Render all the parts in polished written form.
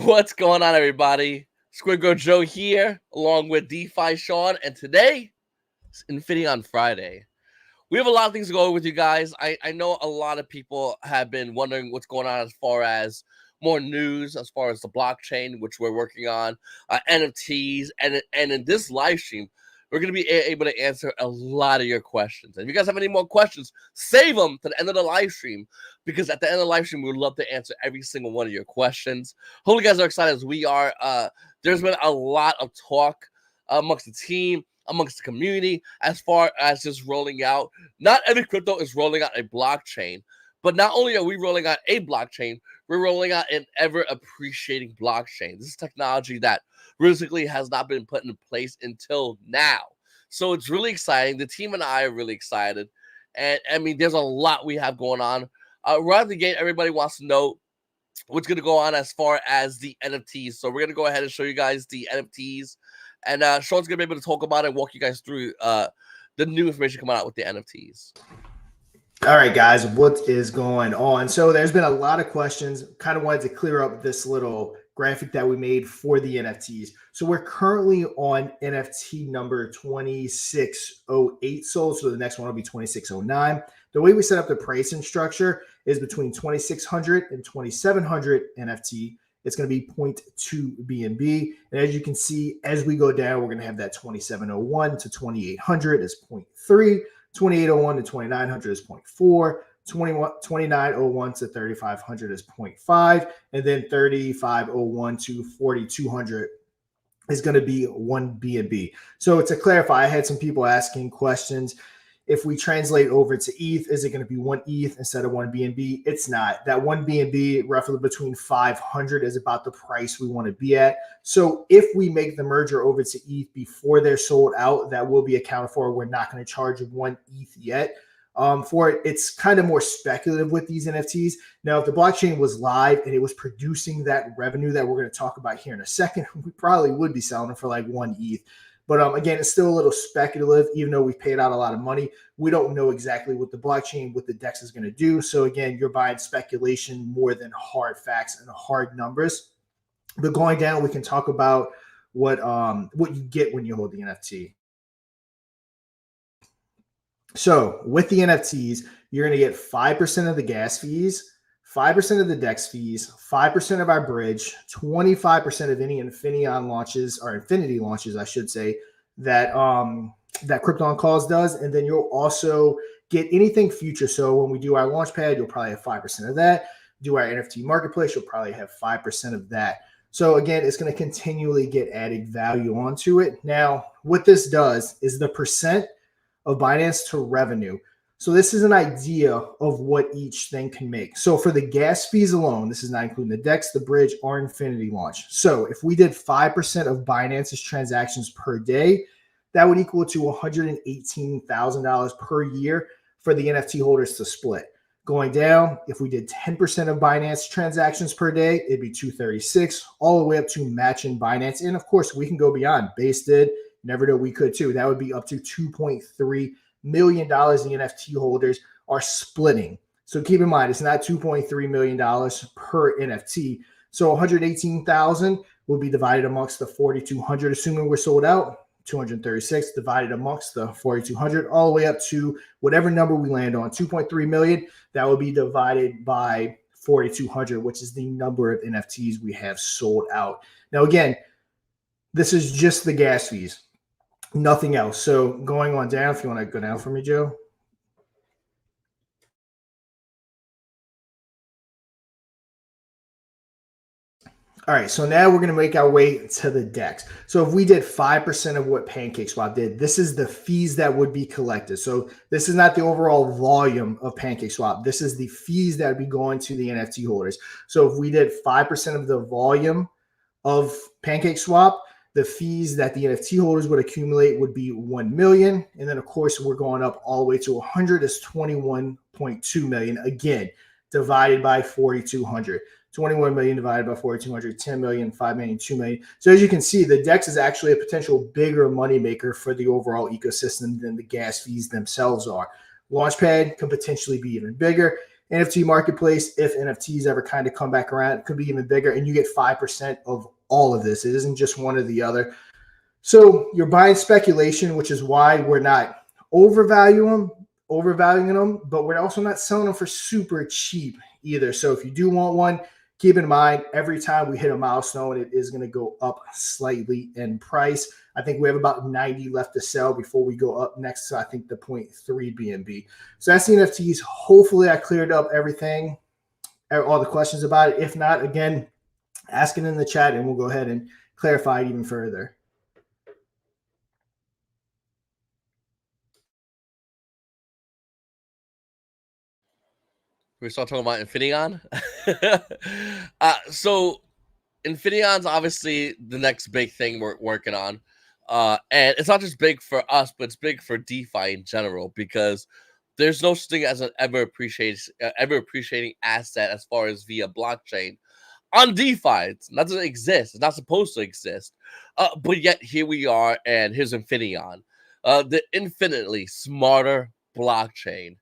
What's going on, everybody? Squid Girl Joe here, along with DeFi Sean, and today is Infinion Friday. We have a lot of things to go over with you guys. I know a lot of people have been wondering what's going on as far as more news, as far as the blockchain, which we're working on, NFTs, and in this live stream, we're going to be able to answer a lot of your questions. And if you guys have any more questions, save them to the end of the live stream, because at the end of the live stream, we would love to answer every single one of your questions. Hopefully you guys are excited as we are. There's been a lot of talk amongst the team, amongst the community, as far as just rolling out. Not every crypto is rolling out a blockchain, but not only are we rolling out a blockchain, we're rolling out an ever-appreciating blockchain. This is technology that realistically has not been put in place until now. So it's really exciting. The team and I are really excited. And I mean, there's a lot we have going on. Right out the gate, everybody wants to know what's going to go on as far as the NFTs. So we're going to go ahead and show you guys the NFTs. And Sean's going to be able to talk about it and walk you guys through the new information coming out with the NFTs. All right, guys, what is going on? So there's been a lot of questions. Kind of wanted to clear up this little graphic that we made for the NFTs. So we're currently on NFT number 2608 sold. So the next one will be 2609. The way we set up the pricing structure is between 2600 and 2700 NFT. It's going to be 0.2 BNB. And as you can see, as we go down, we're going to have that 2701 to 2800 is 0.3. 2801 to 2900 is 0.4, 2901 to 3500 is 0.5, and then 3501 to 4200 is going to be 1 BNB. So to clarify, I had some people asking questions. If we translate over to ETH, is it going to be 1 ETH instead of 1 BNB? It's not. That 1 BNB, roughly between 500, is about the price we want to be at. So if we make the merger over to ETH before they're sold out, that will be accounted for. We're not going to charge 1 ETH yet. For it, it's kind of more speculative with these NFTs. Now, if the blockchain was live and it was producing that revenue that we're going to talk about here in a second, we probably would be selling it for like 1 ETH. But again, it's still a little speculative, even though we've paid out a lot of money. We don't know exactly what the blockchain, what the DEX is going to do. So again, you're buying speculation more than hard facts and hard numbers. But going down, we can talk about what you get when you hold the NFT. So with the NFTs, you're going to get 5% of the gas fees, 5% of the DEX fees, 5% of our bridge, 25% of any Infineon launches, or Infinity launches, I should say, that that Krypton Calls does. And then you'll also get anything future. So when we do our launch pad, you'll probably have 5% of that. Do our NFT marketplace, you'll probably have 5% of that. So again, it's going to continually get added value onto it. Now, what this does is the percent of Binance to revenue. So this is an idea of what each thing can make. So for the gas fees alone, this is not including the DEX, the bridge, or Infinity launch. So if we did 5% of Binance's transactions per day, that would equal to $118,000 per year for the NFT holders to split. Going down, if we did 10% of Binance transactions per day, it'd be 236, all the way up to matching Binance. And of course, we can go beyond. Base did, never knew we could too. That would be up to $2.3 million the NFT holders are splitting. So keep in mind, it's not $2.3 million per NFT. So 118,000 will be divided amongst the 4,200, assuming we're sold out. 236 divided amongst the 4,200, all the way up to whatever number we land on, 2.3 million. That will be divided by 4,200, which is the number of NFTs we have sold out. Now, again, this is just the gas fees. Nothing else. So going on down, if you want to go down for me, Joe. All right, so now we're going to make our way to the DEX. So if we did 5% of what PancakeSwap did, this is the fees that would be collected. So this is not the overall volume of PancakeSwap. This is the fees that would be going to the NFT holders. So if we did 5% of the volume of PancakeSwap, the fees that the NFT holders would accumulate would be 1 million. And then, of course, we're going up all the way to 100 is 21.2 million. Again, divided by 4,200. 21 million divided by 4,200, 10 million, 5 million, 2 million. So as you can see, the DEX is actually a potential bigger moneymaker for the overall ecosystem than the gas fees themselves are. Launchpad can potentially be even bigger. NFT marketplace. If NFTs ever kind of come back around, it could be even bigger, and you get 5% of all of this. It isn't just one or the other. So you're buying speculation, which is why we're not overvaluing them, but we're also not selling them for super cheap either. So if you do want one, keep in mind every time we hit a milestone, it is going to go up slightly in price. I think we have about 90 left to sell before we go up next to, I think, the 0.3 BNB. So that's the NFTs. Hopefully I cleared up everything, all the questions about it. If not, again, ask it in the chat and we'll go ahead and clarify it even further. We start talking about Infinion. So Infineon's obviously the next big thing we're working on. And it's not just big for us, but it's big for DeFi in general, because there's no such thing as an ever appreciating asset as far as via blockchain on DeFi. That doesn't exist. It's not supposed to exist. But yet here we are, and here's Infinion, the infinitely smarter blockchain.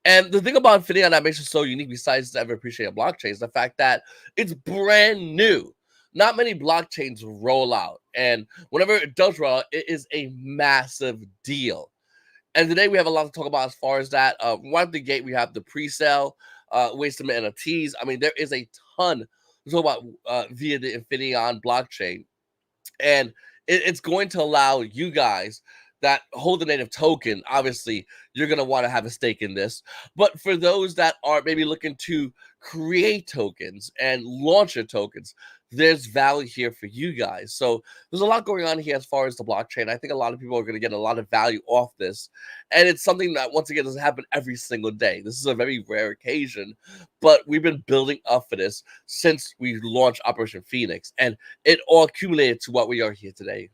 And the thing about Infinion that makes it so unique, besides the ever appreciated blockchain, is the fact that it's brand new. Not many blockchains roll out, and whenever it does roll out, it is a massive deal. And today we have a lot to talk about as far as that. Right at the gate, we have the pre-sale, ways to make NFTs. I mean, there is a ton to talk about via the Infinion blockchain, and it's going to allow you guys that hold the native token. Obviously, you're going to want to have a stake in this. But for those that are maybe looking to create tokens and launch your tokens, there's value here for you guys. So there's a lot going on here as far as the blockchain. I think a lot of people are going to get a lot of value off this. And it's something that, once again, doesn't happen every single day. This is a very rare occasion, but we've been building up for this since we launched Operation Phoenix, and it all accumulated to what we are here today.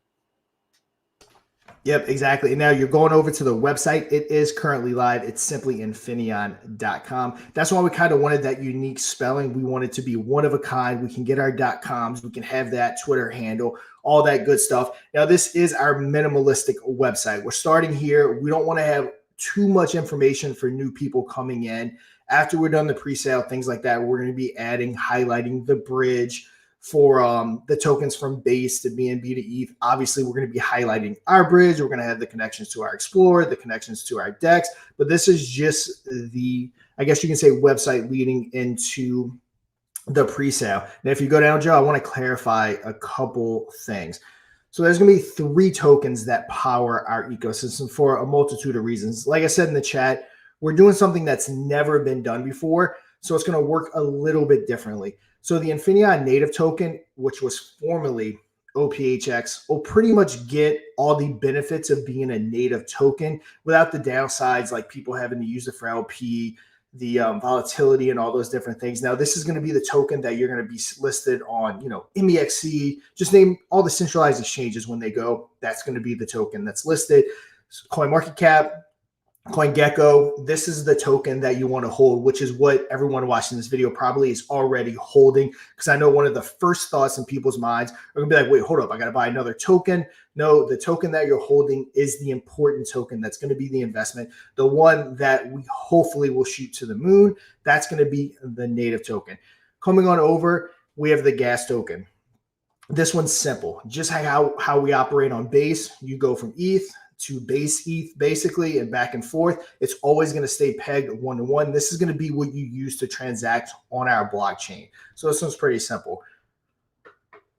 Yep, exactly. And now you're going over to the website. It is currently live. It's simply Infinion.com. That's why we kind of wanted that unique spelling. We wanted to be one of a kind. We can get our .coms. We can have that Twitter handle, all that good stuff. Now, this is our minimalistic website. We're starting here. We don't want to have too much information for new people coming in. After we're done the pre-sale, things like that, we're going to be adding, highlighting the bridge for the tokens from base to BNB to ETH. Obviously, we're going to be highlighting our bridge. We're going to have the connections to our Explorer, the connections to our DEX. But this is just the, I guess you can say, website leading into the pre-sale. Now, if you go down, Joe, I want to clarify a couple things. So there's going to be 3 tokens that power our ecosystem for a multitude of reasons. Like I said in the chat, we're doing something that's never been done before. So it's going to work a little bit differently. So the Infineon native token, which was formerly OPHX, will pretty much get all the benefits of being a native token without the downsides, like people having to use it for LP, the volatility and all those different things. Now, this is going to be the token that you're going to be listed on, MEXC, just name all the centralized exchanges when they go. That's going to be the token that's listed. CoinMarketCap, CoinGecko, this is the token that you want to hold, which is what everyone watching this video probably is already holding. Because I know one of the first thoughts in people's minds are going to be like, wait, hold up, I got to buy another token. No, the token that you're holding is the important token. That's going to be the investment. The one that we hopefully will shoot to the moon, that's going to be the native token. Coming on over, we have the gas token. This one's simple. Just how we operate on base. You go from ETH to base ETH basically and back and forth. It's always going to stay pegged 1-to-1. This is going to be what you use to transact on our blockchain. So this one's pretty simple.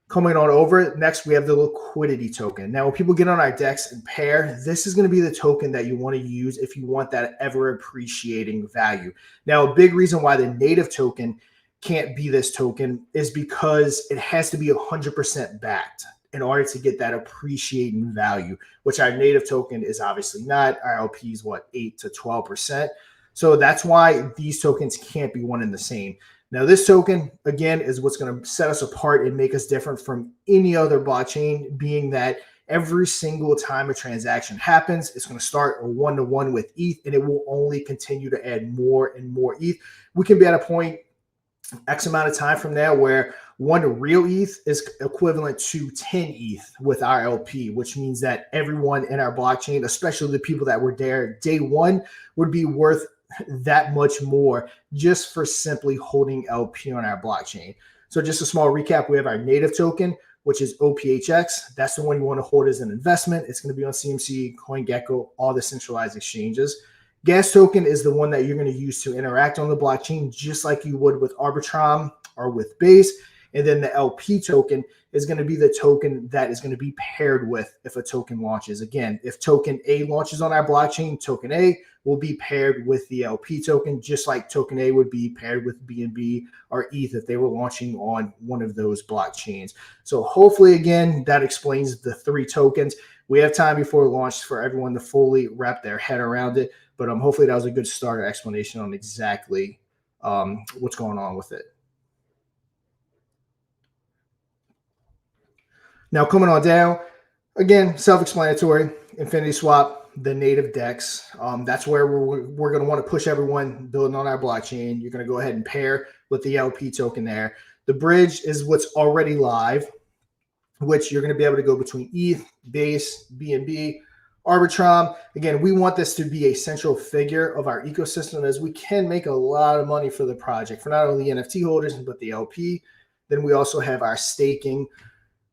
Coming on over, next we have the liquidity token. Now, when people get on our DEX and pair, this is going to be the token that you want to use if you want that ever appreciating value. Now, a big reason why the native token can't be this token is because it has to be 100% backed in order to get that appreciating value, which our native token is obviously not. Our LP is 8 to 12%. So that's why these tokens can't be one and the same. Now, this token, again, is what's going to set us apart and make us different from any other blockchain, being that every single time a transaction happens, it's going to start a 1-to-1 with ETH, and it will only continue to add more and more ETH. We can be at a point X amount of time from now where 1 real ETH is equivalent to 10 ETH with our LP, which means that everyone in our blockchain, especially the people that were there day one, would be worth that much more just for simply holding LP on our blockchain. So just a small recap, we have our native token, which is OPHX. That's the one you want to hold as an investment. It's going to be on CMC, CoinGecko, all the centralized exchanges. Gas token is the one that you're going to use to interact on the blockchain, just like you would with Arbitrum or with Base. And then the LP token is going to be the token that is going to be paired with if a token launches. Again, if token A launches on our blockchain, token A will be paired with the LP token, just like token A would be paired with BNB or ETH if they were launching on one of those blockchains. So hopefully, again, that explains the three tokens. We have time before launch for everyone to fully wrap their head around it. But hopefully that was a good starter explanation on exactly what's going on with it. Now, coming on down, again, self-explanatory, Infinity Swap, the native DEX. That's where we're going to want to push everyone building on our blockchain. You're going to go ahead and pair with the LP token there. The bridge is what's already live, which you're going to be able to go between ETH, Base, BNB, Arbitrum. Again, we want this to be a central figure of our ecosystem as we can make a lot of money for the project, for not only NFT holders, but the LP. Then we also have our staking,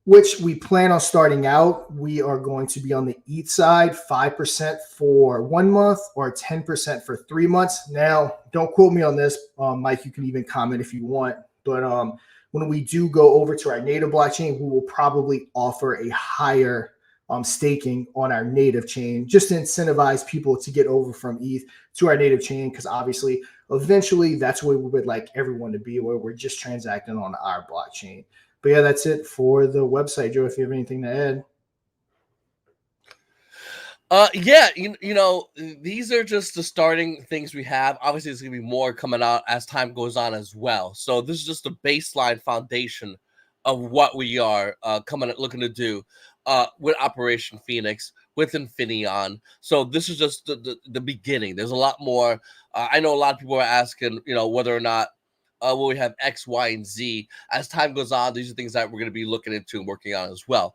which we plan on starting out. We are going to be on the ETH side, 5% for 1 month or 10% for 3 months. Now, don't quote me on this, Mike. You can even comment if you want. But when we do go over to our native blockchain, we will probably offer a higher staking on our native chain just to incentivize people to get over from ETH to our native chain, because obviously, eventually, that's where we would like everyone to be, where we're just transacting on our blockchain. But yeah, that's it for the website, Joe. If you have anything to add. Yeah, you know, these are just the starting things we have. Obviously, there's gonna be more coming out as time goes on as well. So this is just a baseline foundation of what we are looking to do with Operation Phoenix, with Infinion. So this is just the beginning. There's a lot more. I know a lot of people are asking, you know, whether or not will we have X, Y, and Z as time goes on. These are things that we're going to be looking into and working on as well.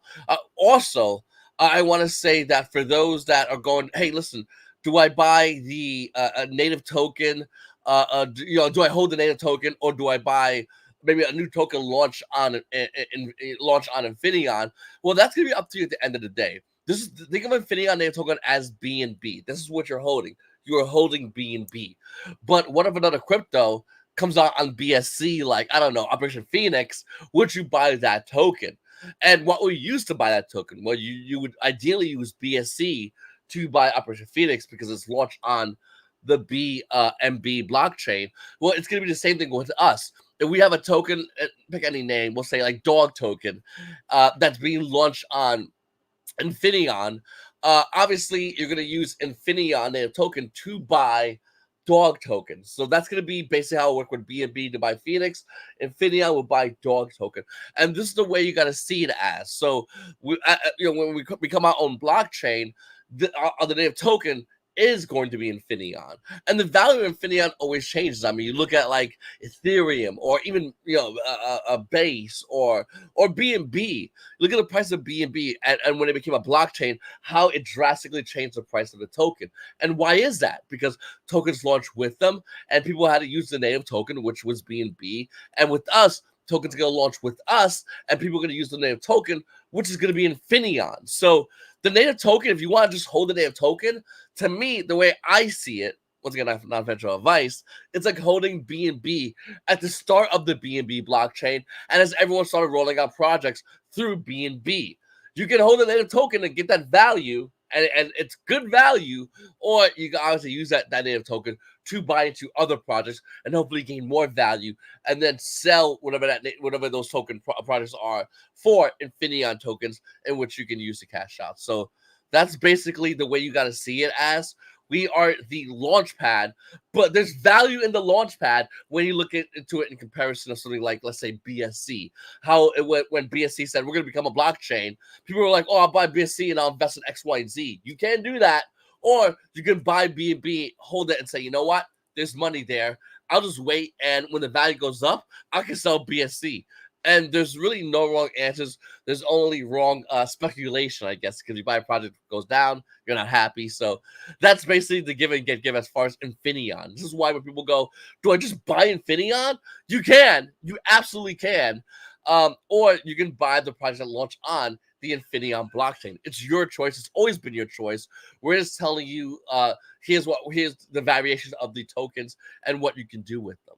Also, I want to say that for those that are going, hey, listen, do I buy the native token? Do I hold the native token, or do I buy maybe a new token launch on Infineon? Well, that's going to be up to you at the end of the day. Think of Infineon native token as BNB. This is what you're holding. You are holding BNB. But what if another crypto comes out on BSC, like, I don't know, Operation Phoenix? Would you buy that token? And what we use to buy that token? Well, you would ideally use BSC to buy Operation Phoenix because it's launched on the BNB blockchain. Well, it's going to be the same thing with us. If we have a token, pick any name, we'll say like dog token, that's being launched on Infinion. Obviously, you're going to use Infinion native token to buy dog tokens. So that's going to be basically how it works with BNB to buy Phoenix. Infineon will buy dog token. And this is the way you got to see it as. So, when we become our own blockchain, the native token is going to be Infinion. And the value of Infinion always changes. I mean, you look at like Ethereum or even, a Base or BNB. Look at the price of BNB and when it became a blockchain, how it drastically changed the price of the token. And why is that? Because tokens launched with them and people had to use the native token, which was BNB. And with us, tokens are going to launch with us and people are going to use the native token, which is going to be Infinion. So the native token, if you want to just hold the native token, to me, the way I see it, once again, not financial advice, it's like holding BNB at the start of the BNB blockchain. And as everyone started rolling out projects through BNB, you can hold the native token and get that value, and it's good value, or you can obviously use that native token to buy into other projects and hopefully gain more value and then sell whatever those token projects are for Infineon tokens, in which you can use to cash out. So that's basically the way you got to see it as. We are the launch pad, but there's value in the launch pad when you look into it in comparison to something like, let's say, BSC. How when BSC said we're going to become a blockchain, people were like, oh, I'll buy BSC and I'll invest in X, Y, and Z. You can't do that. Or you can buy BNB, hold it, and say, you know what? There's money there. I'll just wait, and when the value goes up, I can sell BSC. And there's really no wrong answers. There's only wrong speculation, I guess, because you buy a project that goes down, you're not happy. So that's basically the give and get give as far as Infinion. This is why when people go, do I just buy Infinion? You can. You absolutely can. Or you can buy the project that launch on the Infinion blockchain. It's your choice. It's always been your choice. We're just telling you here's the variations of the tokens and what you can do with them.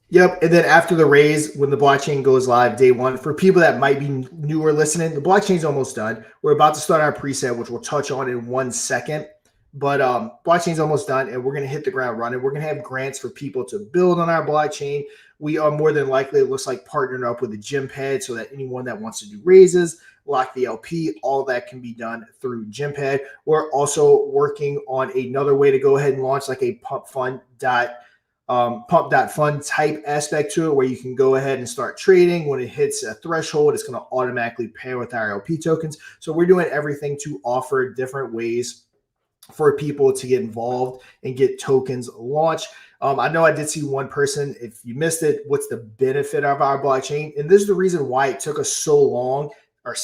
Yep. And then after the raise, when the blockchain goes live day one, for people that might be newer listening, the blockchain's almost done. We're about to start our preset, which we'll touch on in 1 second. But blockchain's almost done, and we're going to hit the ground running. We're going to have grants for people to build on our blockchain. We are more than likely, it looks like, partnering up with the gym pad so that anyone that wants to do raises, lock the LP, all that can be done through gym pad. We're also working on another way to go ahead and launch like a pump.fund type aspect to it, where you can go ahead and start trading. When it hits a threshold, it's going to automatically pair with our LP tokens. So we're doing everything to offer different ways for people to get involved and get tokens launched. I know I did see one person, if you missed it, what's the benefit of our blockchain? And this is the reason why it took us so long, or I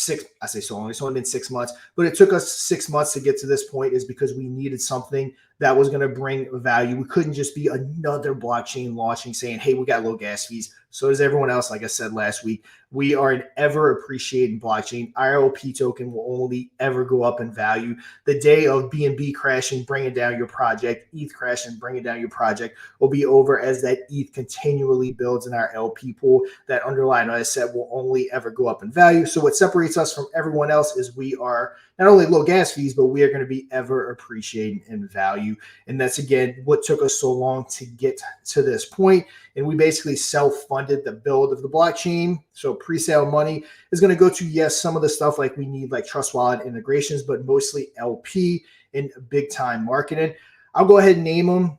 say so long, it's only been 6 months, but it took us 6 months to get to this point, is because we needed something that was going to bring value. We couldn't just be another blockchain launching saying, hey, we got low gas fees. So does everyone else. Like I said last week, we are an ever appreciating blockchain. Our LP token will only ever go up in value. The day of BNB crashing, bringing down your project, ETH crashing, bringing down your project will be over, as that ETH continually builds in our LP pool. That underlying asset will only ever go up in value. So what separates us from everyone else is we are not only low gas fees, but we are going to be ever appreciating in value. And that's, again, what took us so long to get to this point. And we basically self-funded the build of the blockchain. So pre-sale money is going to go to, yes, some of the stuff like we need, like Trust Wallet integrations, but mostly LP and big time marketing. I'll go ahead and name them.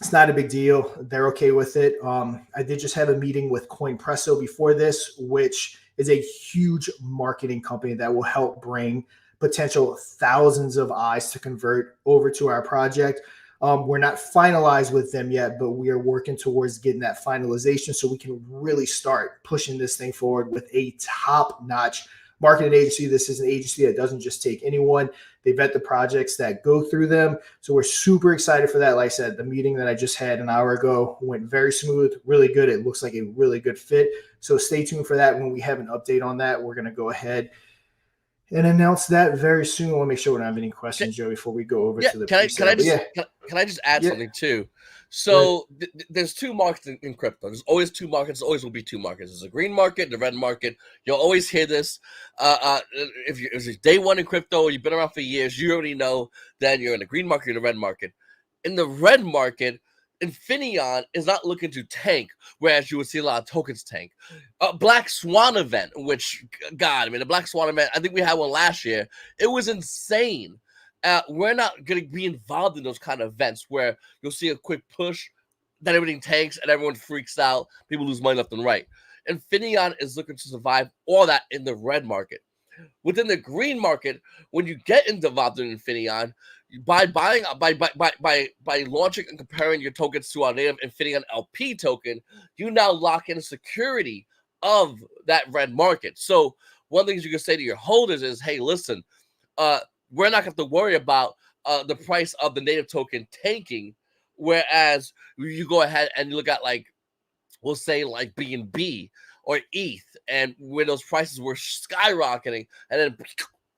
It's not a big deal. They're okay with it. I did just have a meeting with Presale before this, which is a huge marketing company that will help bring potential thousands of eyes to convert over to our project. We're not finalized with them yet, but we are working towards getting that finalization so we can really start pushing this thing forward with a top-notch marketing agency. This is an agency that doesn't just take anyone. They vet the projects that go through them. So we're super excited for that. Like I said, the meeting that I just had an hour ago went very smooth, really good. It looks like a really good fit. So stay tuned for that. When we have an update on that, we're going to go ahead and announce that very soon. I want to make sure we don't have any questions, Joe, before we go over to the pre-sale. Can I just add something too? So there's two markets in crypto. There's always two markets. There always will be two markets. There's a green market, the red market. You'll always hear this. If you're day one in crypto, or you've been around for years, you already know that you're in the green market or the red market. In the red market, Infinion is not looking to tank, whereas you would see a lot of tokens tank. Black Swan event, which, God, I mean, the Black Swan event, I think we had one last year. It was insane. We're not going to be involved in those kind of events where you'll see a quick push, then everything tanks and everyone freaks out. People lose money left and right. Infinion is looking to survive all that in the red market. Within the green market, when you get involved in Infinion, by launching and comparing your tokens to our native Infinion LP token, you now lock in the security of that red market. So one of the things you can say to your holders is, hey, listen, we're not going to have to worry about the price of the native token tanking, whereas you go ahead and you look at, like, we'll say like BNB or ETH, and where those prices were skyrocketing, and then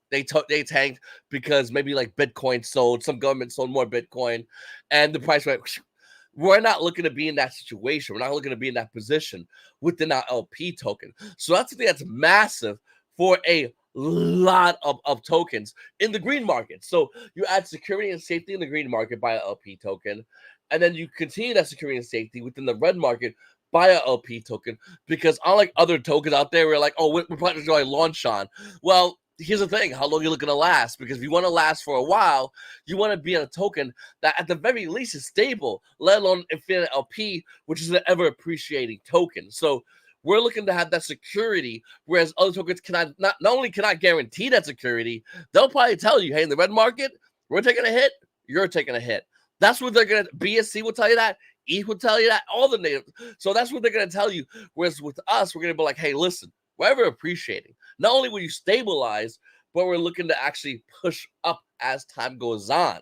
they tanked because maybe like Bitcoin sold, some government sold more Bitcoin, and the price went. We're not looking to be in that situation. We're not looking to be in that position within our LP token. So that's something that's massive for a lot of tokens in the green market. So you add security and safety in the green market by an LP token, and then you continue that security and safety within the red market by an LP token, because unlike other tokens out there, we're like, oh, we're planning to go launch on. Well, here's the thing: how long are you looking to last? Because if you want to last for a while, you want to be on a token that at the very least is stable, let alone Infinite LP, which is an ever appreciating token. So we're looking to have that security, whereas other tokens cannot, not only cannot guarantee that security, they'll probably tell you, hey, in the red market, we're taking a hit, you're taking a hit. That's what they're going to, BSC will tell you that, ETH would tell you that. All the native. So that's what they're going to tell you. Whereas with us, we're going to be like, hey, listen, we're ever appreciating. Not only will you stabilize, but we're looking to actually push up as time goes on.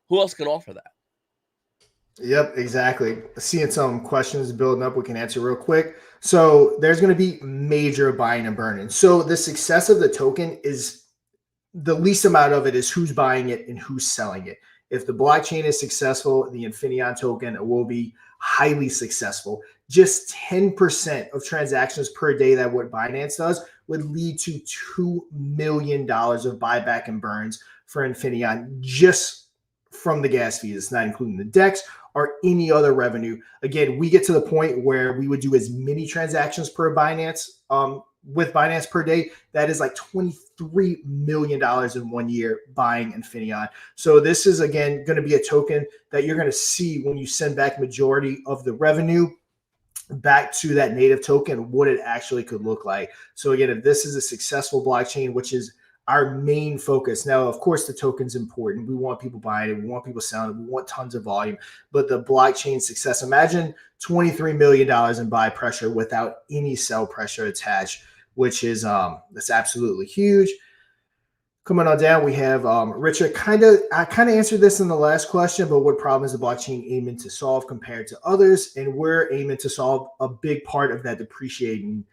Who else can offer that? Yep, exactly. Seeing some questions building up, we can answer real quick. So there's going to be major buying and burning. So the success of the token is the least amount of it is who's buying it and who's selling it. If the blockchain is successful, the Infinion token will be highly successful. Just 10% of transactions per day that what Binance does would lead to $2 million of buyback and burns for Infinion just from the gas fees. It's not including the DEX or any other revenue. Again, we get to the point where we would do as many transactions per Binance with Binance per day. That is like $23 million in 1 year buying Infineon. So this is, again, going to be a token that you're going to see when you send back majority of the revenue back to that native token, what it actually could look like. So again, if this is a successful blockchain, which is our main focus. Now, of course, the token's important. We want people buying it. We want people selling it. We want tons of volume. But the blockchain success, imagine $23 million in buy pressure without any sell pressure attached, which is that's absolutely huge. Coming on down, we have Richard. I kind of answered this in the last question, but what problem is the blockchain aiming to solve compared to others? And we're aiming to solve a big part of that depreciating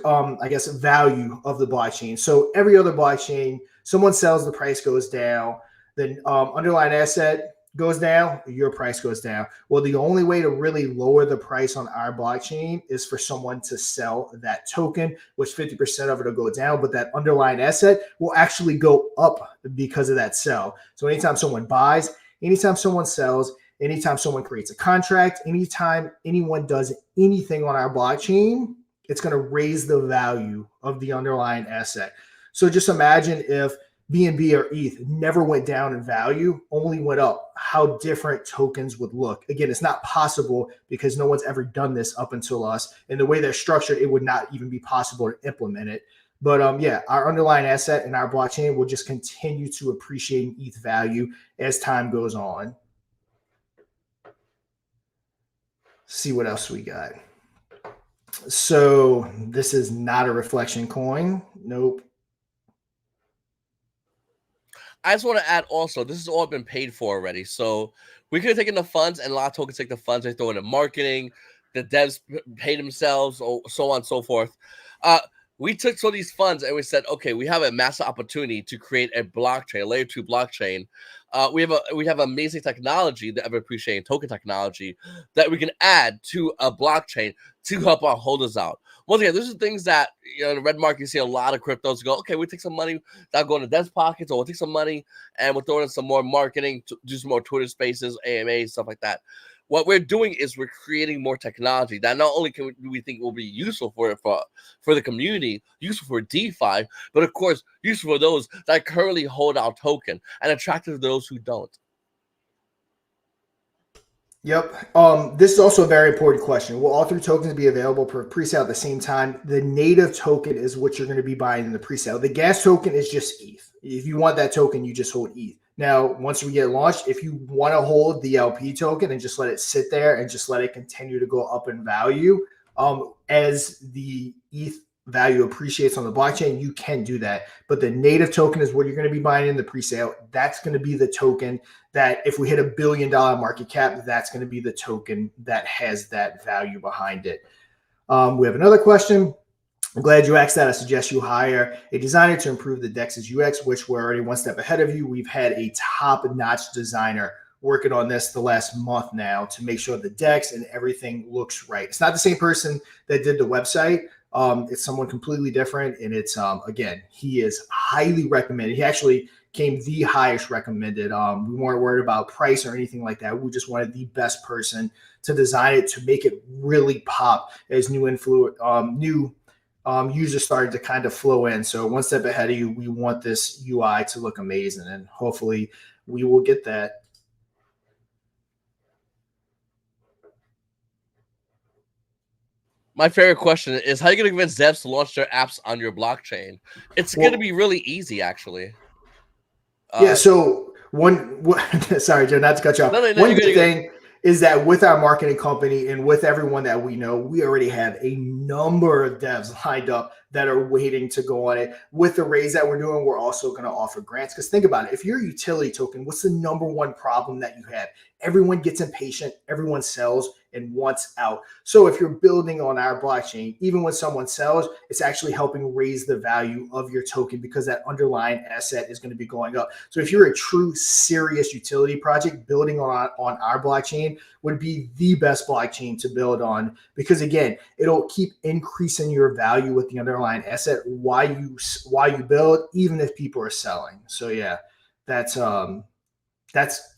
I guess, value of the blockchain. So every other blockchain, someone sells, the price goes down, the underlying asset goes down, your price goes down. Well, the only way to really lower the price on our blockchain is for someone to sell that token, which 50% of it will go down, but that underlying asset will actually go up because of that sell. So anytime someone buys, anytime someone sells, anytime someone creates a contract, anytime anyone does anything on our blockchain, it's going to raise the value of the underlying asset. So just imagine if BNB or ETH never went down in value, only went up, how different tokens would look. Again, it's not possible because no one's ever done this up until us. And the way they're structured, it would not even be possible to implement it. But yeah, our underlying asset and our blockchain will just continue to appreciate in ETH value as time goes on. See what else we got. So this is not a reflection coin. Nope. I just want to add also, this has all been paid for already. So we could have taken the funds, and a lot of tokens take the funds, they throw it in marketing, the devs pay themselves, or so on and so forth. We took some of these funds and we said, okay, we have a massive opportunity to create a blockchain, a layer 2 blockchain. We have amazing technology, the ever appreciating token technology, that we can add to a blockchain to help our holders out. Once again, this is things that, you know, in the red market, you see a lot of cryptos go, okay, we take some money that'll go into devs' pockets, or we'll take some money and we'll throw in some more marketing, to do some more Twitter spaces, AMAs, stuff like that. What we're doing is we're creating more technology that not only can we think will be useful for the community, useful for DeFi, but of course useful for those that currently hold our token and attractive to those who don't. Yep. This is also a very important question. Will all three tokens be available for pre-sale at the same time? The native token is what you're going to be buying in the pre-sale. The gas token is just ETH. If you want that token, you just hold ETH. Now, once we get launched, if you want to hold the LP token and just let it sit there and just let it continue to go up in value, as the ETH value appreciates on the blockchain, you can do that. But the native token is what you're going to be buying in the pre-sale. That's going to be the token that if we hit $1 billion market cap, that's going to be the token that has that value behind it. We have another question. I'm glad you asked that. I suggest you hire a designer to improve the DEX's UX, which we're already one step ahead of you. We've had a top-notch designer working on this the last month now to make sure the DEX and everything looks right. It's not the same person that did the website. It's someone completely different. And it's, again, he is highly recommended. He actually came the highest recommended. We weren't worried about price or anything like that. We just wanted the best person to design it to make it really pop as new users started to kind of flow in. So one step ahead of you, we want this UI to look amazing, and hopefully we will get that. My favorite question is, how are you going to convince devs to launch their apps on your blockchain? It's going to be really easy, actually. Yeah. So sorry, Joe, not to cut you off. No, one good thing. is that with our marketing company and with everyone that we know, we already have a number of devs lined up that are waiting to go on it. With the raise that we're doing, we're also going to offer grants. Because think about it, if you're a utility token, what's the number one problem that you have? Everyone gets impatient, everyone sells and wants out. So if you're building on our blockchain, even when someone sells, it's actually helping raise the value of your token because that underlying asset is going to be going up. So if you're a true serious utility project, building on our blockchain would be the best blockchain to build on, because again, it'll keep increasing your value with the underlying asset while you build, even if people are selling. So yeah, that's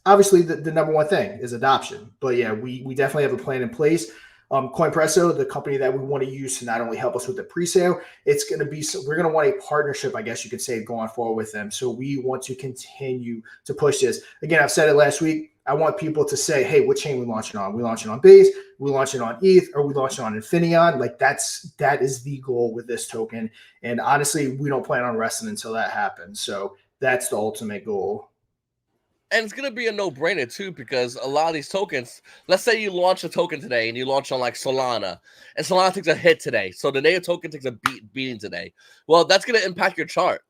obviously the number one thing is adoption. But yeah, we definitely have a plan in place. CoinPresso, the company that we want to use to not only help us with the pre-sale, it's going to be, we're going to want a partnership, I guess you could say, going forward with them. So we want to continue to push this. Again, I've said it last week. I want people to say, hey, what chain we launching on? We launching on Base, we launching on ETH, or we launching on Infinion? Like that is the goal with this token. And honestly, we don't plan on resting until that happens. So that's the ultimate goal. And it's going to be a no-brainer, too, because a lot of these tokens, let's say you launch a token today and you launch on, like, Solana, and Solana takes a hit today. So the native token takes a beating today. Well, that's going to impact your chart.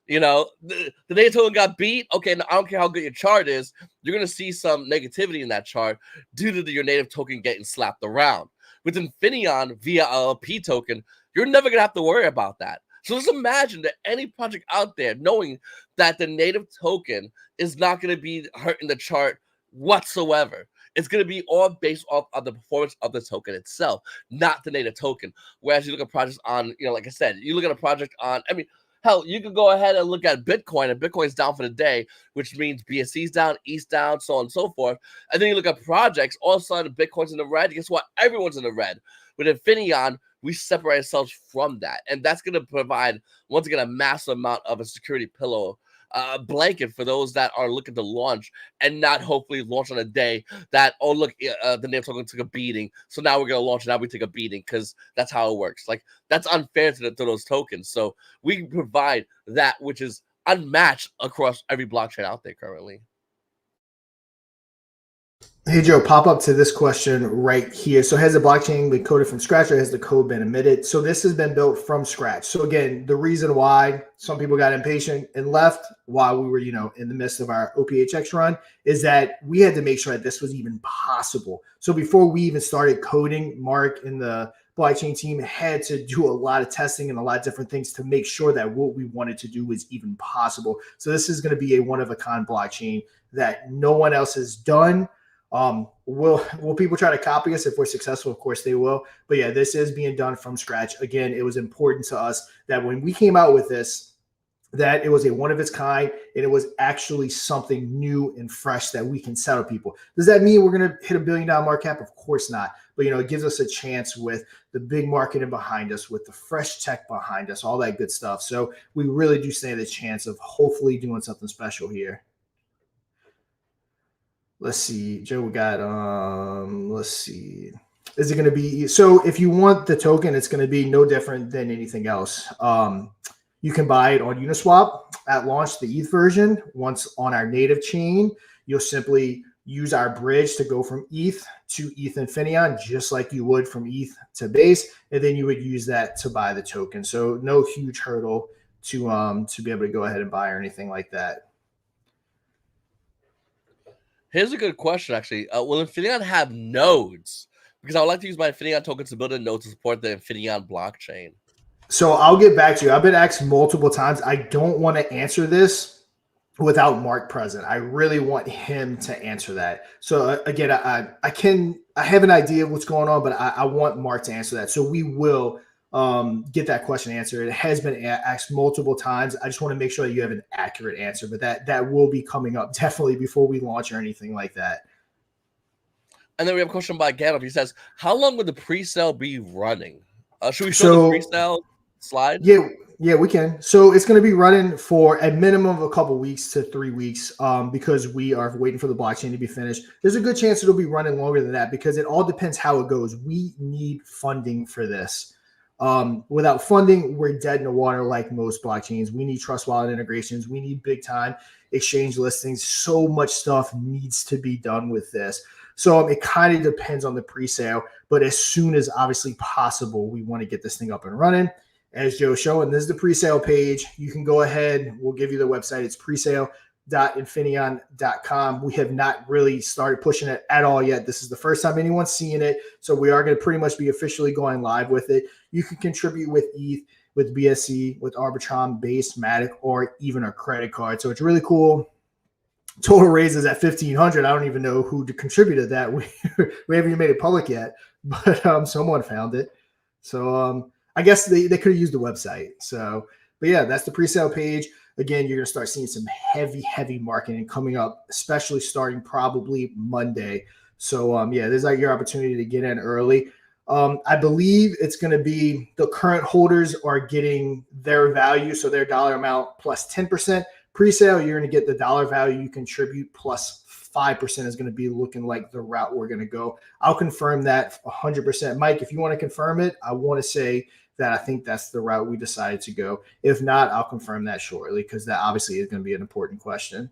You know, the native token got beat. Okay, I don't care how good your chart is. You're going to see some negativity in that chart due to your native token getting slapped around. With Infinion via LP token, you're never going to have to worry about that. So just imagine that any project out there knowing that the native token is not going to be hurting the chart whatsoever. It's going to be all based off of the performance of the token itself, not the native token. Whereas you look at projects on, like I said, you look at a project on, hell, you could go ahead and look at Bitcoin, and Bitcoin's down for the day, which means BSC's down, ETH's down, so on and so forth. And then you look at projects, all of a sudden Bitcoin's in the red. Guess what? Everyone's in the red. With Infinion, we separate ourselves from that. And that's going to provide, once again, a massive amount of a security pillow blanket for those that are looking to launch and not hopefully launch on a day that, oh, look, the native token took a beating. So now we're going to launch and now we take a beating, because that's how it works. Like, that's unfair to those tokens. So we can provide that which is unmatched across every blockchain out there currently. Hey, Joe, pop up to this question right here. So has the blockchain been coded from scratch, or has the code been emitted? So this has been built from scratch. So again, the reason why some people got impatient and left while we were, in the midst of our OPHX run is that we had to make sure that this was even possible. So before we even started coding, Mark and the blockchain team had to do a lot of testing and a lot of different things to make sure that what we wanted to do was even possible. So this is going to be a one-of-a-kind blockchain that no one else has done. Will people try to copy us if we're successful? Of course they will. But yeah, this is being done from scratch. Again, it was important to us that when we came out with this, that it was a one of its kind, and it was actually something new and fresh that we can sell to people. Does that mean we're going to hit $1 billion market cap? Of course not. But, it gives us a chance with the big marketing behind us, with the fresh tech behind us, all that good stuff. So we really do stand a chance of hopefully doing something special here. Let's see, Joe, we got, let's see. Is it going to be, so if you want the token, it's going to be no different than anything else. You can buy it on Uniswap at launch, the ETH version. Once on our native chain, you'll simply use our bridge to go from ETH to ETH Infinion, just like you would from ETH to Base. And then you would use that to buy the token. So no huge hurdle to be able to go ahead and buy or anything like that. Here's a good question, actually. Will Infineon have nodes? Because I would like to use my Infineon token to build a node to support the Infineon blockchain. So I'll get back to you. I've been asked multiple times. I don't want to answer this without Mark present. I really want him to answer that. So again, I have an idea of what's going on, but I want Mark to answer that. So we will get that question answered. It has been asked multiple times. I just want to make sure that you have an accurate answer, but that will be coming up definitely before we launch or anything like that. And then we have a question by Gandalf. He says, how long would the pre-sale be running? Should we show the pre-sale slide? Yeah, we can. So it's going to be running for a minimum of a couple weeks to 3 weeks because we are waiting for the blockchain to be finished. There's a good chance it'll be running longer than that because it all depends how it goes. We need funding for this. Without funding, we're dead in the water like most blockchains. We need trust wallet integrations. We need big time exchange listings. So much stuff needs to be done with this. So it kind of depends on the pre-sale, but as soon as obviously possible, we want to get this thing up and running. As Joe showing, this is the pre-sale page. You can go ahead. We'll give you the website. It's presale.infineon.com. We have not really started pushing it at all yet. This is the first time anyone's seeing it. So we are going to pretty much be officially going live with it. You can contribute with ETH, with BSC, with Arbitrum, Base, Matic, or even a credit card. So it's really cool. Total raises at 1,500. I don't even know who contributed that. We haven't even made it public yet, but someone found it. So I guess they could have used the website. So, but yeah, that's the pre-sale page. Again, you're going to start seeing some heavy marketing coming up, especially starting probably Monday. So yeah, there's like your opportunity to get in early. I believe it's going to be the current holders are getting their value, so their dollar amount plus 10%. Pre-sale, you're going to get the dollar value you contribute plus 5% is going to be looking like the route we're going to go. I'll confirm that 100%. Mike, if you want to confirm it, I want to say that I think that's the route we decided to go. If not, I'll confirm that shortly because that obviously is going to be an important question.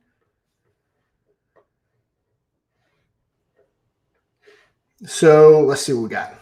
So let's see what we got.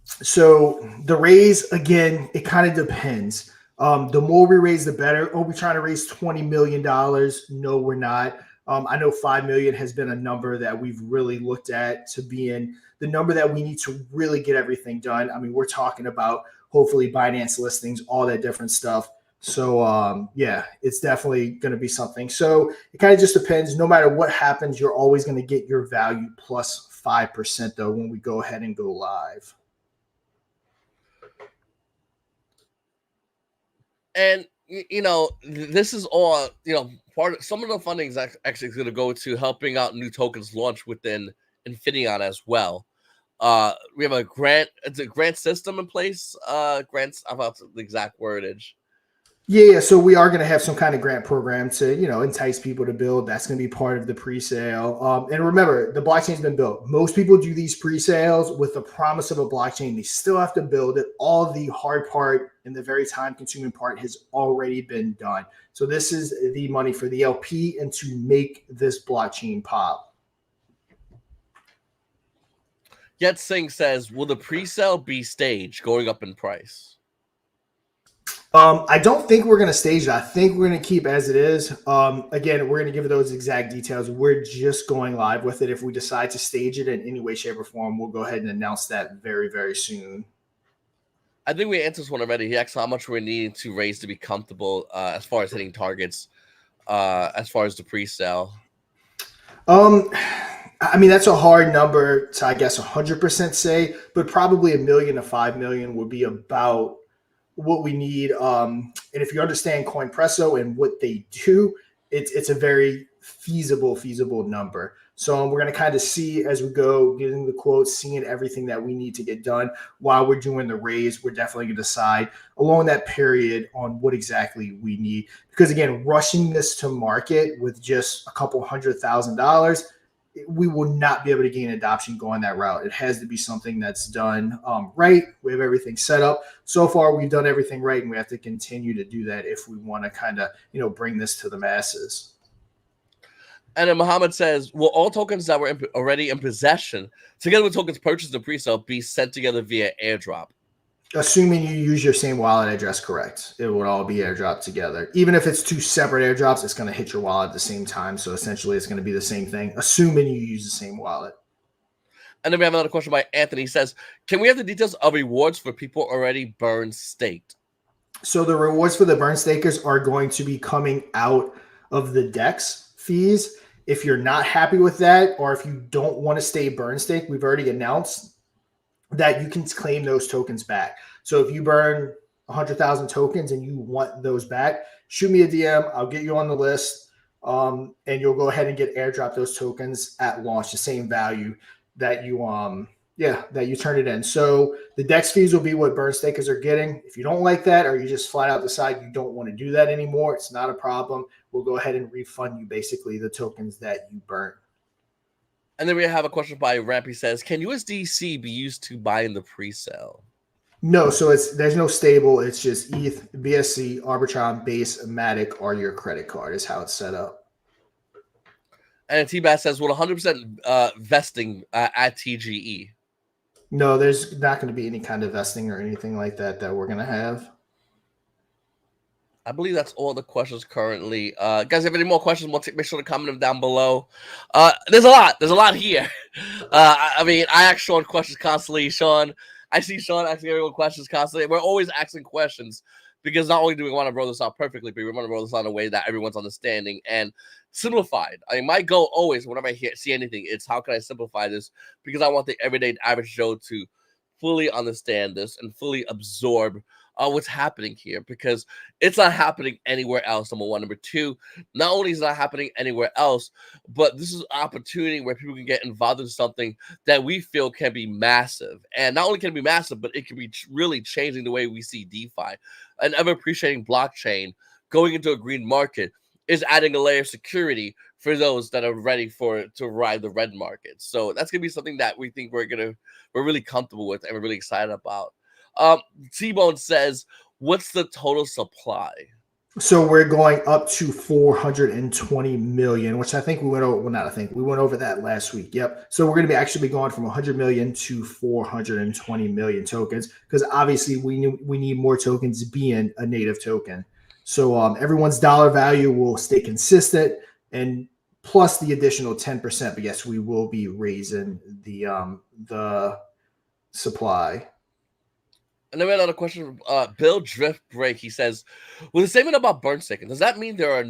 So the raise, again, it kind of depends. The more we raise, the better. Oh, we're trying to raise $20 million. No, we're not. I know 5 million has been a number that we've really looked at to be in the number that we need to really get everything done. I mean, we're talking about hopefully Binance listings, all that different stuff. So yeah, it's definitely going to be something. So it kind of just depends. No matter what happens, you're always going to get your value plus 5% though when we go ahead and go live. And this is all part of some of the funding is actually going to go to helping out new tokens launch within Infinion as well. We have a grant system in place. Grants about the exact wordage. Yeah, so we are going to have some kind of grant program to, entice people to build. That's going to be part of the pre-sale. And remember, the blockchain's been built. Most people do these pre-sales with the promise of a blockchain. They still have to build it. All the hard part and the very time-consuming part has already been done. So this is the money for the LP and to make this blockchain pop. Yet Singh says, will the pre-sale be staged going up in price? I don't think we're going to stage it. I think we're going to keep as it is. Again, we're going to give those exact details. We're just going live with it. If we decide to stage it in any way, shape, or form, we'll go ahead and announce that very, very soon. I think we answered this one already. He asked how much we're needing to raise to be comfortable as far as hitting targets, as far as the pre-sale. I mean, that's a hard number to, I guess, 100% say, but probably $1 million to $5 million would be about what we need. And if you understand CoinPresso and what they do, it's a very feasible number. So we're going to kind of see as we go, getting the quotes, seeing everything that we need to get done while we're doing the raise. We're definitely going to decide along that period on what exactly we need. Because again, rushing this to market with just a couple $100,000, we will not be able to gain adoption going that route. It has to be something that's done right. We have everything set up. So far, we've done everything right, and we have to continue to do that if we want to kind of, bring this to the masses. And then Muhammad says, will all tokens that were already in possession, together with tokens purchased in pre-sale, be sent together via airdrop? Assuming you use your same wallet address, correct. It would all be airdropped together. Even if it's two separate airdrops, it's going to hit your wallet at the same time. So essentially, it's going to be the same thing, assuming you use the same wallet. And then we have another question by Anthony. He says, can we have the details of rewards for people already burn staked? So the rewards for the burn stakers are going to be coming out of the DEX fees. If you're not happy with that, or if you don't want to stay burn stake, we've already announced that you can claim those tokens back. So if you burn 100,000 tokens and you want those back, shoot me a DM. I'll get you on the list, and you'll go ahead and get airdrop those tokens at launch, the same value that you turn it in. So the DEX fees will be what burn stakers are getting. If you don't like that, or you just flat out decide you don't want to do that anymore, it's not a problem. We'll go ahead and refund you basically the tokens that you burn. And then we have a question by Rampy says, can USDC be used to buy in the pre-sale? No, so there's no stable. It's just ETH, BSC, Arbitrum, Base, Matic, or your credit card is how it's set up. And T-Bat says, "Will 100% vesting at TGE?" No, there's not going to be any kind of vesting or anything like that we're going to have. I believe that's all the questions currently. Guys, if you have any more questions, make sure to comment them down below. There's a lot. There's a lot here. I mean, I ask Sean questions constantly. Sean, I see Sean asking everyone questions constantly. We're always asking questions because not only do we want to roll this out perfectly, but we want to roll this out in a way that everyone's understanding and simplified. I mean, my goal always, whenever I see anything, it's how can I simplify this? Because I want the everyday average Joe to fully understand this and fully absorb what's happening here, because it's not happening anywhere else. Number one. Number two, not only is it not happening anywhere else, but this is an opportunity where people can get involved in something that we feel can be massive. And not only can it be massive, but it can be really changing the way we see DeFi. An ever appreciating blockchain going into a green market is adding a layer of security for those that are ready to ride the red market. So that's gonna be something that we think we're really comfortable with and we're really excited about. T-Bone says, "What's the total supply?" So we're going up to 420 million, which I think we went over. Well, not I think we went over that last week. Yep. So we're going to be actually going from 100 million to 420 million tokens, because obviously we need more tokens being a native token. So everyone's dollar value will stay consistent, and plus the additional 10%. But yes, we will be raising the supply. And then we had another question from Bill Drift Break. He says, with the statement about burn staking, does that mean there are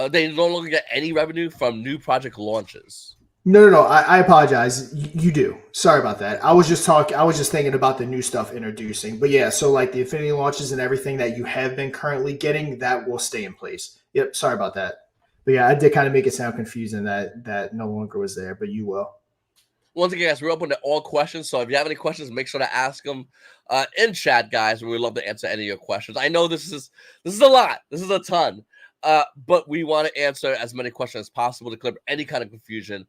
they no longer get any revenue from new project launches? No. I apologize. You do. Sorry about that. I was just thinking about the new stuff introducing. But yeah, so like the Infinity launches and everything that you have been currently getting, that will stay in place. Yep. Sorry about that. But yeah, I did kind of make it sound confusing that no longer was there, but you will. Once again, guys, we're open to all questions. So if you have any questions, make sure to ask them in chat, guys. We would love to answer any of your questions. I know this is a lot. This is a ton. But we want to answer as many questions as possible to clear any kind of confusion,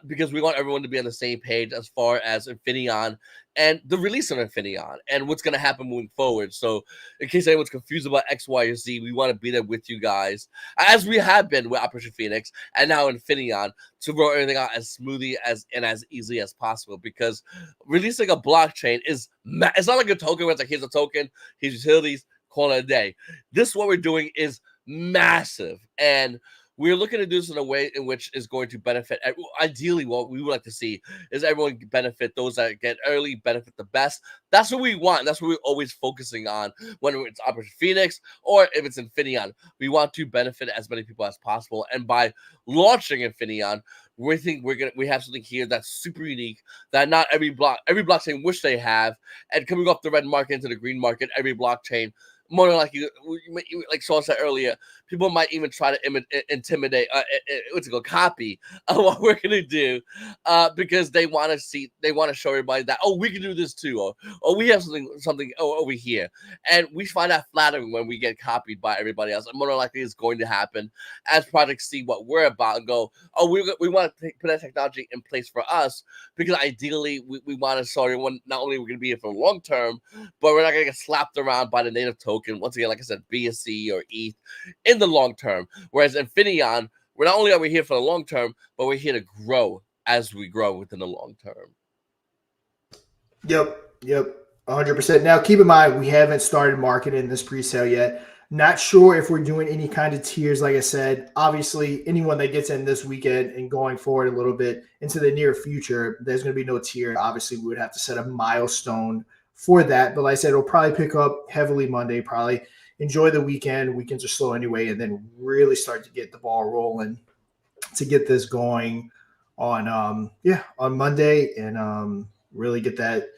because we want everyone to be on the same page as far as Infinion and the release of Infinion and what's going to happen moving forward. So in case anyone's confused about X, Y, or Z, we want to be there with you guys, as we have been with Operation Phoenix and now Infinion, to roll everything out as smoothly and as easily as possible, because releasing a blockchain it's not like a token where it's like, here's a token, here's utilities, call it a day. This, what we're doing, is massive, and we're looking to do this in a way in which is going to benefit. Ideally, what we would like to see is everyone benefit. Those that get early benefit the best. That's what we want. That's what we're always focusing on, whether it's Operation Phoenix or if it's Infinion. We want to benefit as many people as possible, and by launching Infinion, we think we have something here that's super unique that not every blockchain wish they have. And coming off the red market into the green market, every blockchain, more than likely, like Sean said earlier, people might even try to intimidate, copy what we're gonna do, because they want to show everybody that, oh, we can do this too, or we have something over here, and we find that flattering when we get copied by everybody else. And more than likely, it's going to happen as projects see what we're about and go, oh, we want to put that technology in place for us, because ideally we want to show everyone not only we're going to be here for the long term, but we're not going to get slapped around by the native token. Once again, like I said, BSC or ETH in the long term. Whereas Infinion, we're not only are we here for the long term, but we're here to grow as we grow within the long term. Yep. 100%. Now, keep in mind, we haven't started marketing this pre-sale yet. Not sure if we're doing any kind of tiers. Like I said, obviously, anyone that gets in this weekend and going forward a little bit into the near future, there's going to be no tier. Obviously, we would have to set a milestone for that. But like I said, it'll probably pick up heavily Monday, probably enjoy the weekend. Weekends are slow anyway, and then really start to get the ball rolling to get this going on Monday, and really get that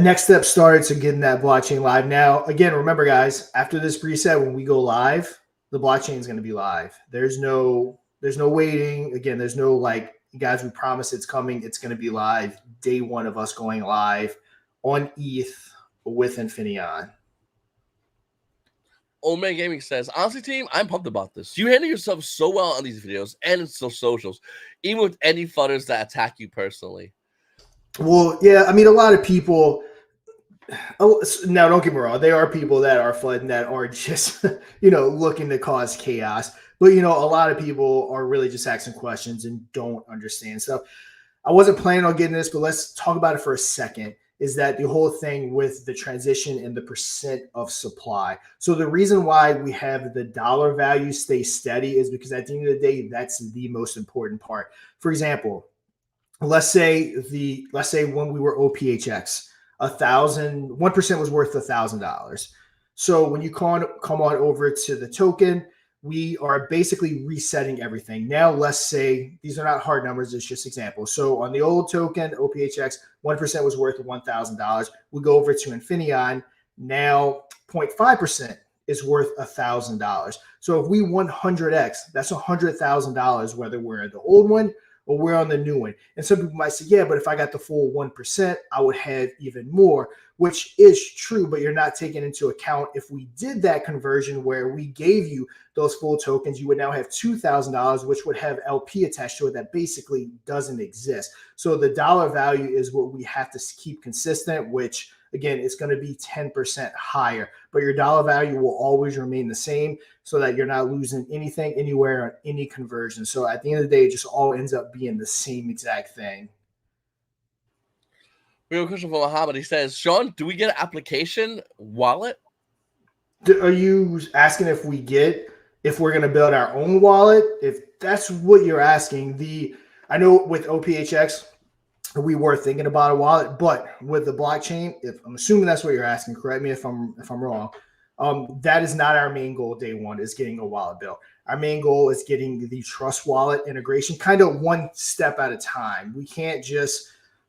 next step started to getting that blockchain live. Now, again, remember, guys, after this preset, when we go live, the blockchain is going to be live. There's no waiting. Again, there's no like, guys, we promise it's coming. It's going to be live day one of us going live on ETH with Infinion. Old Man Gaming says, honestly, team, I'm pumped about this. You handle yourself so well on these videos and in socials, even with any funners that attack you personally. Well, yeah, I mean, a lot of people. Now, don't get me wrong. There are people that are flooding that are just, looking to cause chaos. But a lot of people are really just asking questions and don't understand stuff. I wasn't planning on getting this, but let's talk about it for a second. Is that the whole thing with the transition and the percent of supply? So the reason why we have the dollar value stay steady is because at the end of the day, that's the most important part. For example, let's say when we were OPHX, 1% was worth $1,000. So when you come on over to the token, we are basically resetting everything. Now, let's say these are not hard numbers, it's just examples. So on the old token, OPHX, 1% was worth $1,000. We go over to Infinion. Now 0.5% is worth $1,000. So if we 100x, that's $100,000, whether we're in the old one or we're on the new one. And some people might say, yeah, but if I got the full 1%, I would have even more, which is true, but you're not taking into account if we did that conversion where we gave you those full tokens, you would now have $2,000, which would have LP attached to it that basically doesn't exist. So the dollar value is what we have to keep consistent, which again, it's going to be 10% higher, but your dollar value will always remain the same so that you're not losing anything anywhere on any conversion. So at the end of the day, it just all ends up being the same exact thing. We have a question from Muhammad. He says, Sean, do we get an application wallet? Are you asking if we're going to build our own wallet? If that's what you're asking, I know with OPHX, we were thinking about a wallet, but with the blockchain, if I'm assuming that's what you're asking, correct me if I'm wrong. That is not our main goal. Day one is getting a wallet built. Our main goal is getting the Trust Wallet integration, kind of one step at a time. We can't just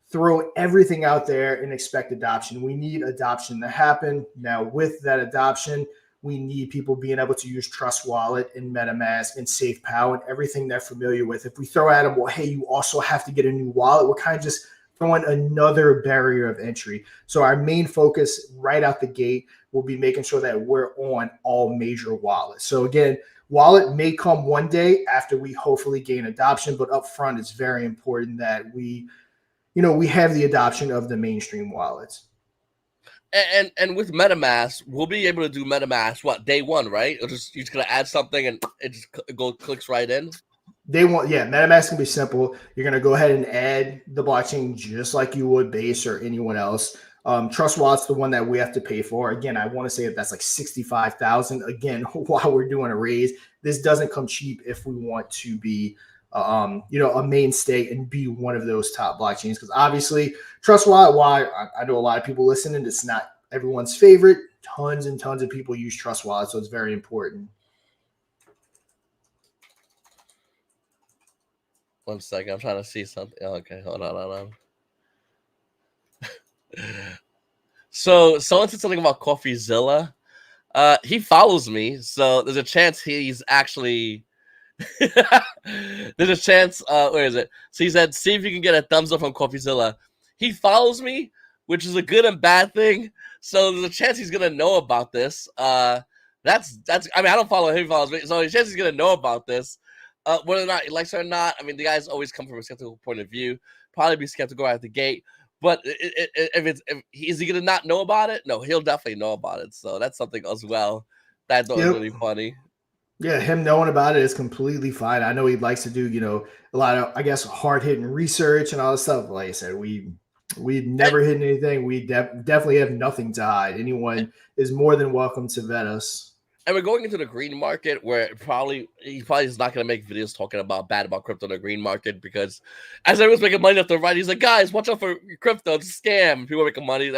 throw everything out there and expect adoption. We need adoption to happen. Now, with that adoption, we need people being able to use Trust Wallet and MetaMask and SafePal and everything they're familiar with. If we throw at them, well, hey, you also have to get a new wallet, we're kind of just throwing another barrier of entry. So our main focus right out the gate will be making sure that we're on all major wallets. So again, wallet may come one day after we hopefully gain adoption, but up front, it's very important that we have the adoption of the mainstream wallets. And with MetaMask, we'll be able to do MetaMask day one, right? You're just gonna add something and it just clicks right in. MetaMask can be simple. You're gonna go ahead and add the blockchain just like you would Base or anyone else. Trust Wallet's the one that we have to pay for. Again, I want to say that's like $65,000. Again, while we're doing a raise, this doesn't come cheap if we want to be a mainstay and be one of those top blockchains. Because obviously, Trust Wallet, why I know a lot of people listening, it's not everyone's favorite. Tons and tons of people use Trust Wallet, so it's very important. 1 second, I'm trying to see something. Okay, hold on. So someone said something about CoffeeZilla. He follows me, so there's a chance he's actually. There's a chance. Where is it? So he said, "See if you can get a thumbs up from CoffeeZilla." He follows me, which is a good and bad thing. So there's a chance he's gonna know about this. That's. I mean, I don't follow him. He follows me, so there's a chance he's gonna know about this. Whether or not he likes it or not, I mean, the guys always come from a skeptical point of view. Probably be skeptical right at the gate. But if is he gonna not know about it? No, he'll definitely know about it. So that's something as well that I thought was really funny. Yeah, him knowing about it is completely fine. I know he likes to do, a lot of, I guess, hard-hitting research and all this stuff. Like I said, we've never hidden anything. We definitely have nothing to hide. Anyone is more than welcome to vet us. And we're going into the green market where he probably is not going to make videos talking bad about crypto in the green market, because as everyone's making money left and right, he's like, guys, watch out for crypto. It's a scam. People are making money.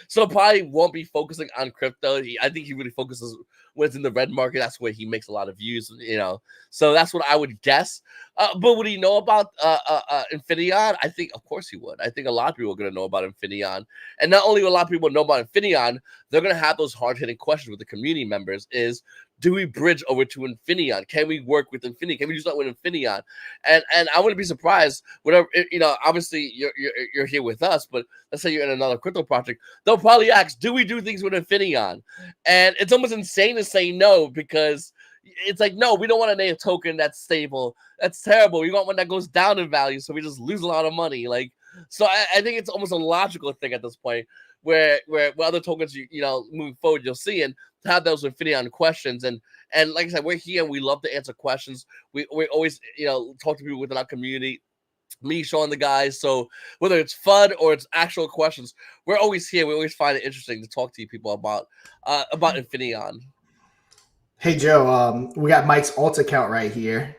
So probably won't be focusing on crypto. I think he really focuses when it's in the red market. That's where he makes a lot of views, So that's what I would guess. But would he know about Infinion? I think, of course, he would. I think a lot of people are going to know about Infinion. And not only will a lot of people know about Infinion, they're going to have those hard-hitting questions with the community members is, do we bridge over to Infinion? Can we work with Infineon? Can we do something with Infinion? And I wouldn't be surprised, whatever, obviously you're here with us, but let's say you're in another crypto project, they'll probably ask, do we do things with Infinion? And it's almost insane to say no, because it's like, no, we don't want a native token that's stable. That's terrible. We want one that goes down in value, so we just lose a lot of money. So I think it's almost a logical thing at this point. where other tokens you know moving forward you'll see, and to have those Infineon questions, and like I said, we're here and we love to answer questions. We always you know talk to people within our community, me, Sean, the guys. So whether it's fun or it's actual questions, we're always here. We always find it interesting to talk to you people about Infinion. Hey Joe, we got Mike's alt account right here.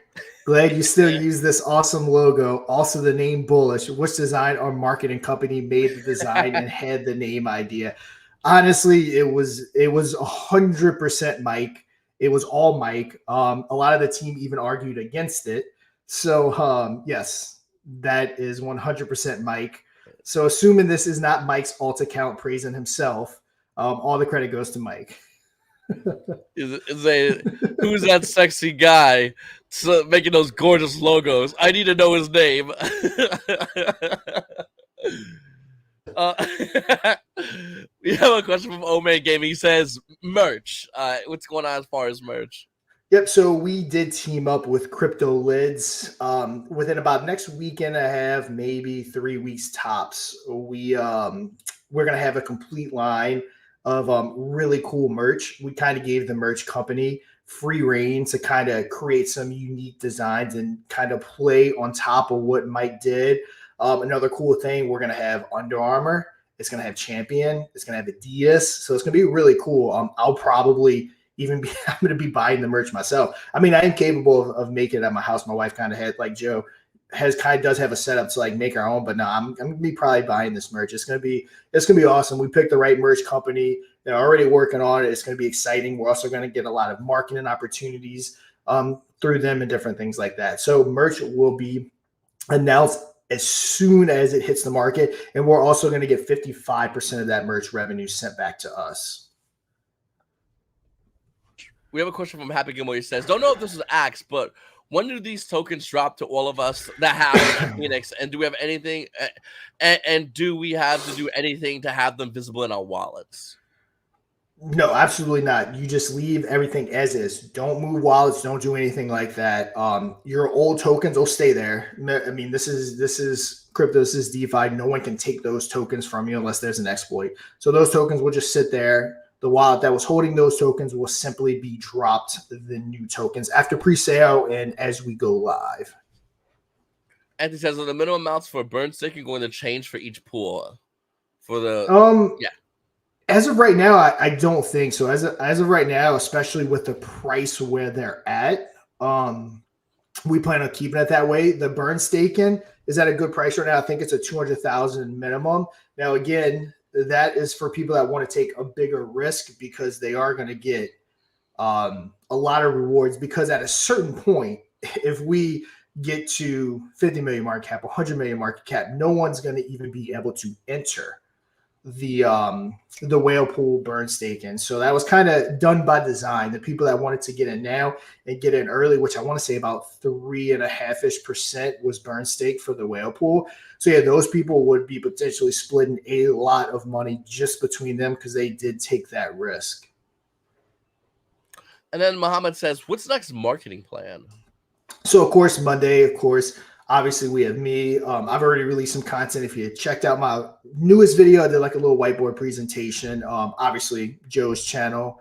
Glad you still use this awesome logo. Also, the name Bullish. Which design or marketing company made the design and had the name idea? Honestly, it was 100% Mike. It was all Mike. A lot of the team even argued against it. So yes, that is 100% Mike. So assuming this is not Mike's alt account praising himself, all the credit goes to Mike. Who's that sexy guy making those gorgeous logos? I need to know his name. We have a question from Oman Gaming. He says merch. What's going on as far as merch? Yep. So we did team up with Crypto Lids. Within about next weekend and a half, maybe 3 weeks tops, we're gonna have a complete line of really cool merch. We kind of gave the merch company free reign to kind of create some unique designs and kind of play on top of what Mike did. Another cool thing, we're gonna have Under Armour. It's gonna have Champion. It's gonna have Adidas. So it's gonna be really cool. I'll probably I'm going to be buying the merch myself. I mean, I am capable of making it at my house. My wife kind of had, like Joe does have a setup to like make our own, but no, I'm going to be probably buying this merch. It's going to be awesome. We picked the right merch company. They're already working on it. It's going to be exciting. We're also going to get a lot of marketing opportunities through them and different things like that. So merch will be announced as soon as it hits the market. And we're also going to get 55% of that merch revenue sent back to us. We have a question from Happy Gilmore. He says, don't know if this is asked, but when do these tokens drop to all of us that have Phoenix? And do we have anything? And do we have to do anything to have them visible in our wallets? No, absolutely not. You just leave everything as is. Don't move wallets. Don't do anything like that. Your old tokens will stay there. I mean, this is crypto. This is DeFi. No one can take those tokens from you unless there's an exploit. So those tokens will just sit there. The wallet that was holding those tokens will simply be dropped the new tokens after pre-sale and as we go live. Anthony says, are the minimum amounts for burn staking going to change for each pool? For the As of right now, I don't think so. As of right now, especially with the price where they're at, we plan on keeping it that way. The burn staking is at a good price right now. I think it's a 200,000 minimum. Now, again, that is for people that want to take a bigger risk because they are going to get a lot of rewards. Because at a certain point, if we get to 50 million market cap, 100 million market cap, no one's going to even be able to enter the whale pool burn staking. So that was kind of done by design. The people that wanted to get in now and get in early, which I want to say about 3.5% was burn stake for the whale pool. So yeah, those people would be potentially splitting a lot of money just between them because they did take that risk. And then Muhammad says, what's the next marketing plan? So of course, Monday, obviously we have me. I've already released some content. If you checked out my newest video, I did like a little whiteboard presentation. Obviously Joe's channel.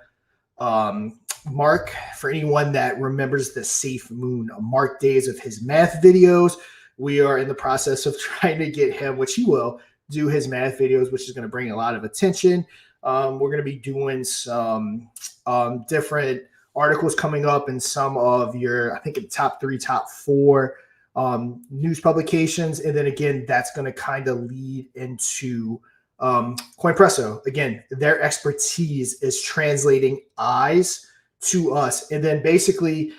Mark, for anyone that remembers the Safe Moon Mark days of his math videos, we are in the process of trying to get him, which he will, do his math videos, which is going to bring a lot of attention. We're going to be doing some different articles coming up in some of your, I think, in top 3, top 4 news publications. And then again, that's going to kind of lead into CoinPresso. Again, their expertise is translating eyes to us. And then basically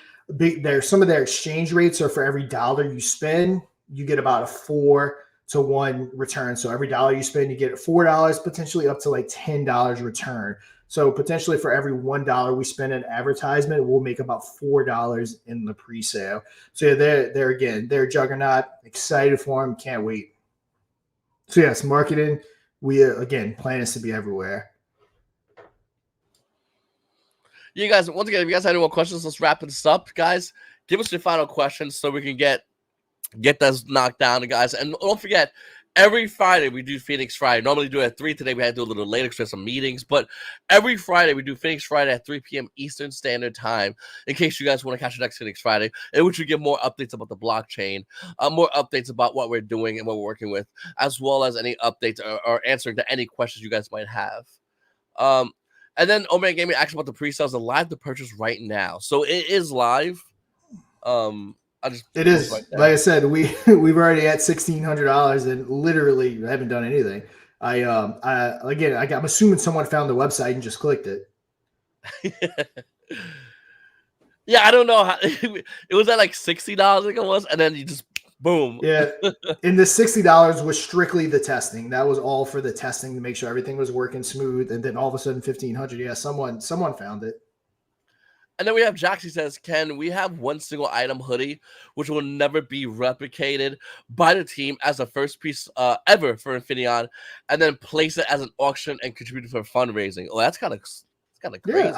some of their exchange rates are for every dollar you spend, you get about a 4 to 1 return. So every dollar you spend, you get $4, potentially up to like $10 return. So potentially for every $1 we spend in advertisement, we'll make about $4 in the pre-sale. So yeah, they're a juggernaut. Excited for them. Can't wait. So yes, marketing. We again plan is to be everywhere. You guys, once again, if you guys have any more questions, let's wrap this up, guys. Give us your final questions so we can get those knocked down, guys. And don't forget, every Friday we do Phoenix Friday. Normally do it at 3. Today we had to do a little later because we have some meetings. But every Friday we do Phoenix Friday at 3 p.m. Eastern Standard Time. In case you guys want to catch the next Phoenix Friday, in which we give more updates about the blockchain, more updates about what we're doing and what we're working with, as well as any updates or answering to any questions you guys might have. And then Omega Gaming actually about the pre-sales are live to purchase right now, so it is live. It is right like I said, we've already at $1,600 and literally haven't done anything. I'm assuming someone found the website and just clicked it. Yeah, I don't know how it was at like $60, I think it was, and then you just boom. Yeah, and the $60 was strictly the testing. That was all for the testing to make sure everything was working smooth. And then all of a sudden, 1,500. Yeah, someone found it. And then we have Jaxie says, "Can we have one single item hoodie, which will never be replicated by the team as a first piece ever for Infinion, and then place it as an auction and contribute for fundraising?" Oh, that's kind of crazy.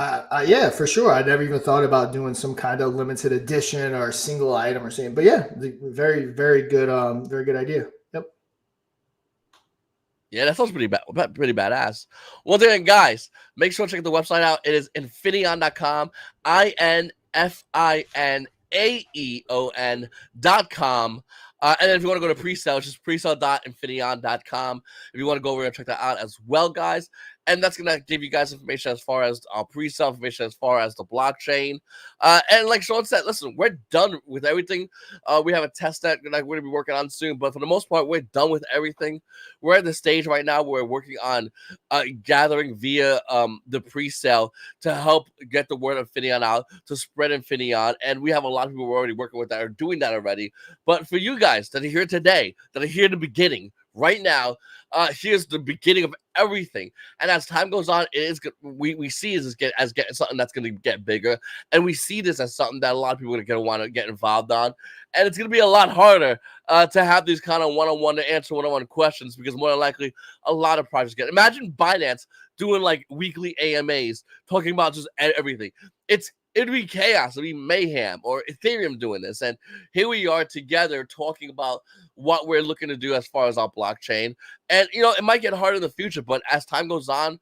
Yeah, for sure. I never even thought about doing some kind of limited edition or single item or something. But yeah, very, very good idea. Yep. Yeah, that sounds pretty badass. Well, then, guys, make sure to check the website out. It is Infinaeon.com, Infinaeon.com. And then if you want to go to Presale, it's just presale.infinion.com. If you want to go over and check that out as well, guys. And that's going to give you guys information as far as pre-sale information, as far as the blockchain. And like Sean said, listen, we're done with everything. We have a test that we're going to be working on soon. But for the most part, we're done with everything. We're at the stage right now where we're working on gathering via the pre-sale to help get the word of Infineon out, to spread Infineon. And we have a lot of people we're already working with that are doing that already. But for you guys that are here today, that are here in the beginning, right now, here's the beginning of everything. And as time goes on, it is we see this as getting something that's going to get bigger, and we see this as something that a lot of people are going to want to get involved on. And it's going to be a lot harder to have these kind of one-on-one to answer one-on-one questions, because more than likely a lot of projects get. Imagine Binance doing like weekly AMAs talking about just everything. It'd be chaos, it'd be mayhem, or Ethereum doing this. And here we are together talking about what we're looking to do as far as our blockchain. And, it might get harder in the future, but as time goes on,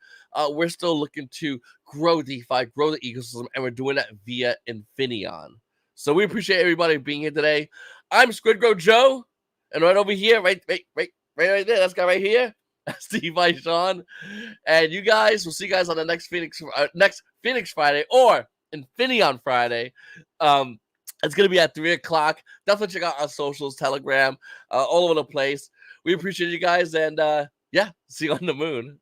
we're still looking to grow DeFi, grow the ecosystem, and we're doing that via Infinion. So we appreciate everybody being here today. I'm Squid Grow Joe, and right over here, right there, that's guy right here, that's DeFi Sean. And you guys, we'll see you guys on the next Phoenix Friday, or Infinion Friday. It's going to be at 3 o'clock. Definitely check out our socials, Telegram, all over the place. We appreciate you guys, and see you on the moon.